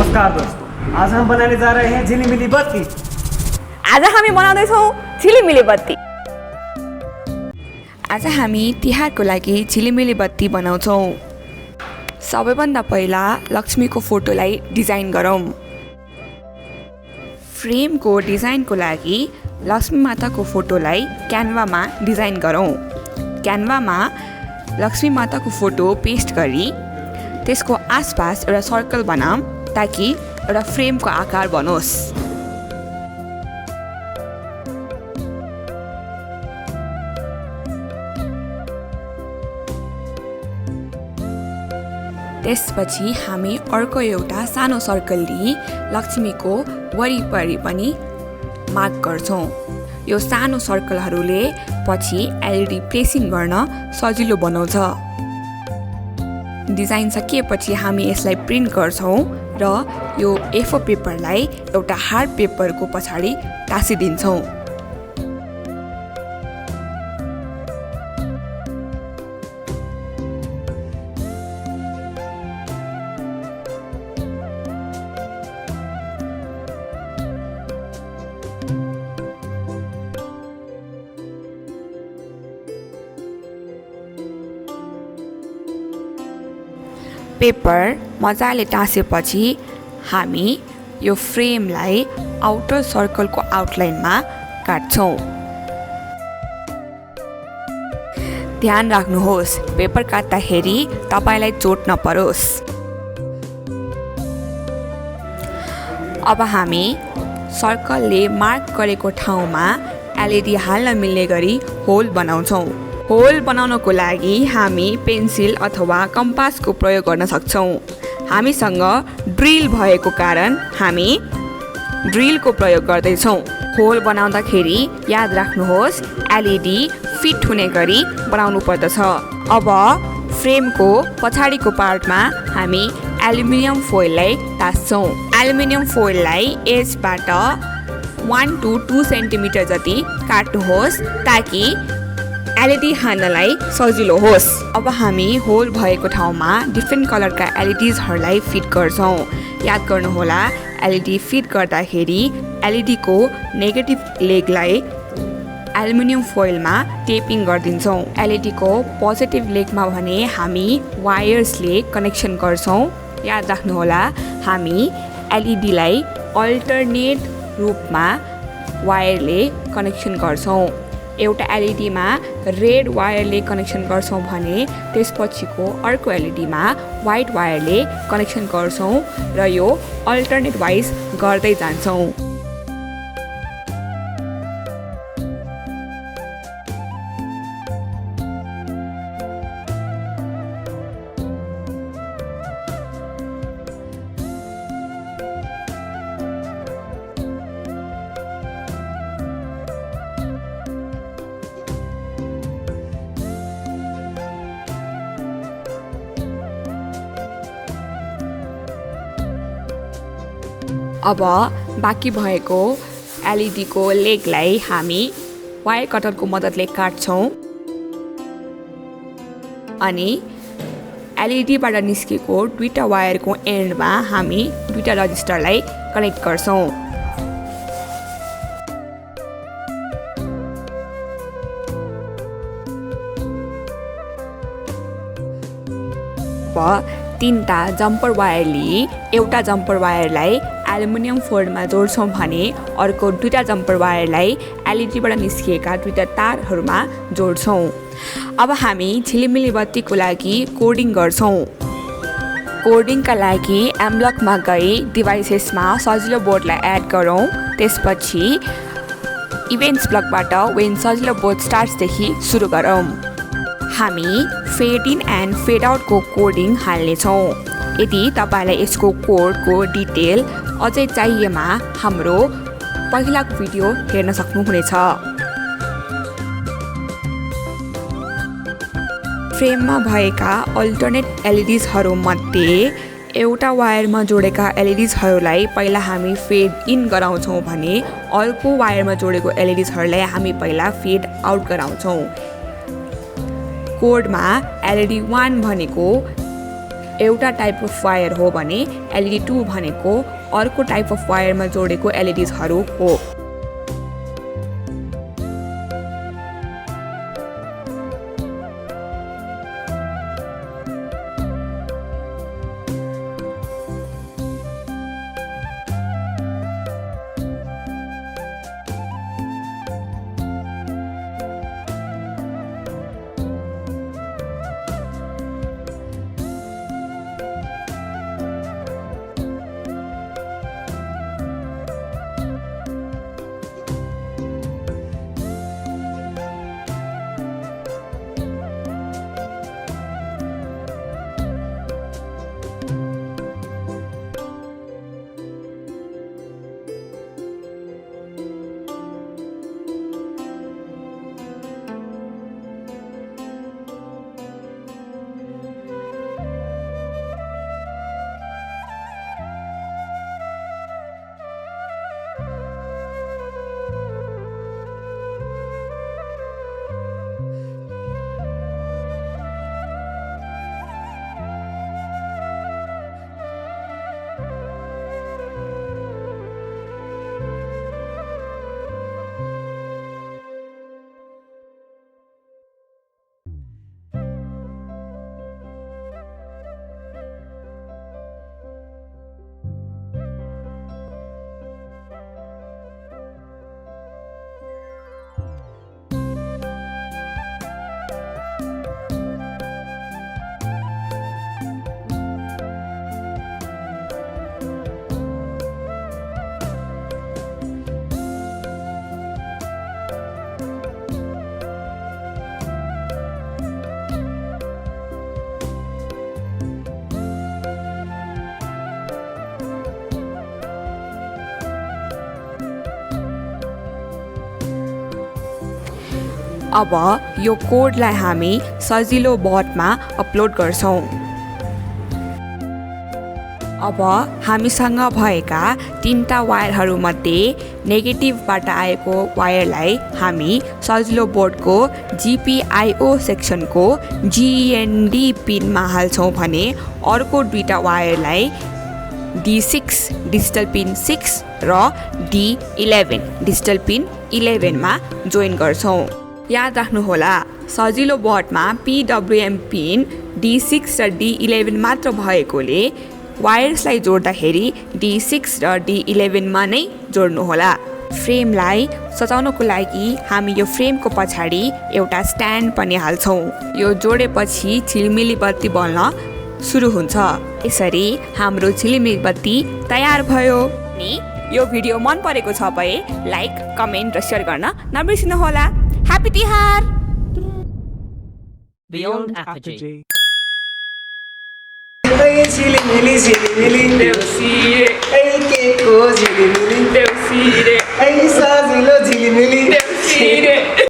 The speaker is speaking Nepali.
नमस्कार दोस्तों, आज हम बनाने जा रहे हैं झिलिमिली बत्ती। आज हामी बनाउँदैछौँ झिलिमिली बत्ती। आज हामी तिहारको लागि झिलिमिली बत्ती बनाउँछौँ। सबैभन्दा पहिला लक्ष्मीको फोटोलाई डिजाइन गरौँ। फ्रेमको डिजाइनको लागि लक्ष्मी माताको फोटोलाई क्यानभामा डिजाइन गरौँ। क्यानभामा लक्ष्मी माताको फोटो पेस्ट गरी त्यसको आसपास एउटा सर्कल बनाऊँ ताकि एउटा फ्रेमको आकार बनोस्। त्यसपछि हामी अर्को एउटा सानो सर्कल लिई लक्ष्मीको वरिपरि पनि मार्क गर्छौँ। यो सानो सर्कलहरूले पछि एलइडी प्लेसिङ गर्न सजिलो बनाउँछ। डिजाइन सकिएपछि हामी यसलाई प्रिन्ट गर्छौँ र यो A4 पेपरलाई एउटा हार्ड पेपरको पछाडि टाँसिदिन्छौँ। पेपर मजाले टाँसेपछि हामी यो फ्रेमलाई आउटर सर्कलको आउटलाइनमा काट्छौँ। ध्यान राख्नुहोस्, पेपर काट्दाखेरि तपाईलाई चोट नपरोस्। अब हामी सर्कलले मार्क गरेको ठाउँमा एलइडी हाल्न मिल्ने गरी होल बनाउँछौँ। होल बनाउनको लागि हामी पेन्सिल अथवा कम्पासको प्रयोग गर्न सक्छौँ। हामीसँग ड्रिल भएको कारण हामी ड्रिलको प्रयोग गर्दैछौँ। होल बनाउँदाखेरि याद राख्नुहोस्, एलइडी फिट हुने गरी बनाउनु पर्दछ। अब फ्रेमको पछाडिको पार्टमा हामी एल्युमिनियम फोइललाई टाँस्छौँ। एल्युमिनियम फोइललाई एजबाट 1 to 2 सेन्टिमिटर जति काट्नुहोस् ताकि एलइडी हाल्नलाई सजिलो होस्। अब हामी होल भएको ठाउँमा डिफ्रेन्ट कलरका एलइडीजहरूलाई फिट गर्छौँ। याद गर्नुहोला, एलइडी फिट गर्दाखेरि एलइडीको नेगेटिभ लेगलाई एल्युमिनियम फोइलमा टेपिङ गरिदिन्छौँ। एलइडीको पोजिटिभ लेगमा भने हामी वायर्सले कनेक्सन गर्छौँ। याद राख्नुहोला, हामी एलइडीलाई अल्टरनेट रूपमा वायरले कनेक्सन गर्छौँ। एउटा एलइडीमा रेड वायरले कनेक्सन गर्छौँ भने त्यसपछिको अर्को एलइडीमा व्हाइट वायरले कनेक्सन गर्छौँ र यो अल्टरनेट वाइज गर्दै जान्छौँ। अब बाँकी भएको एलइडीको लेगलाई हामी वायर कटरको मद्दतले काट्छौँ अनि एलइडीबाट निस्केको दुईटा वायरको एन्डमा हामी दुईटा रजिस्टरलाई कनेक्ट गर्छौँ। अब तीनटा जम्पर वायर लिई एउटा जम्पर वायरलाई एल्युमिनियम फोइलमा जोड्छौँ भने अर्को दुईटा जम्पर वायरलाई एलइडीबाट निस्किएका दुईटा तारहरूमा जोड्छौँ। अब हामी झिलिमिली बत्तीको लागि कोडिङ गर्छौँ। कोडिङका लागि एमब्लकमा गई डिभाइसेसमा सजिलो बोर्डलाई एड गरौँ। त्यसपछि इभेन्ट्स ब्लकबाट वेन सजिलो बोर्ड स्टार्ट्सदेखि सुरु गरौँ। हामी फेड इन एन्ड फेड आउटको कोडिङ हाल्नेछौँ। यदि तपाईँलाई यसको कोडको डिटेल अझै चाहिएमा हाम्रो पहिलाको भिडियो हेर्न सक्नुहुनेछ। फ्रेममा भएका अल्टरनेट एलइडीजहरूमध्ये एउटा वायरमा जोडेका एलइडीजहरूलाई पहिला हामी फेड इन गराउँछौँ भने अर्को वायरमा जोडेको एलइडीजहरूलाई हामी पहिला फेड आउट गराउँछौँ। कोडमा एलइडी 1 भनेको एउटा टाइप अफ वायर हो भने LED 2 भनेको अर्को टाइप अफ वायरमा जोडेको LEDsहरू हो। अब यो कोडलाई हामी सजिलो बटमा अपलोड गर्छौं। अब हामीसँग भएका 3टा वायरहरू मध्ये नेगेटिभबाट आएको वायरलाई हामी सजिलो बोर्डको GPIO सेक्सनको GND पिनमा हाल्छौं भने अर्को 2टा वायरलाई D6 डिजिटल पिन 6 र D11 डिजिटल पिन 11 मा जोइन गर्छौं। याद राख्नुहोला, सजिलो बोर्डमा PWM पिन D6 र D11 मात्र भएकोले वायर्सलाई जोड्दाखेरि D6 र D11 मा नै जोड्नुहोला। फ्रेमलाई सजाउनको लागि हामी यो फ्रेमको पछाडि एउटा स्ट्यान्ड पनि हाल्छौं। यो जोडेपछि झिलिमिली बत्ती बल्न सुरु हुन्छ। यसरी हाम्रो झिलिमिली बत्ती तयार भयो। अनि यो भिडियो मन परेको छ भए लाइक, कमेन्ट र शेयर गर्न नबिर्सनुहोला। Happy Tihar! Beyond Apogee. Jhilimili, Jhilimili, Deusire, ei que co Jhilimili, Deusire, ei sazilo Jhilimili.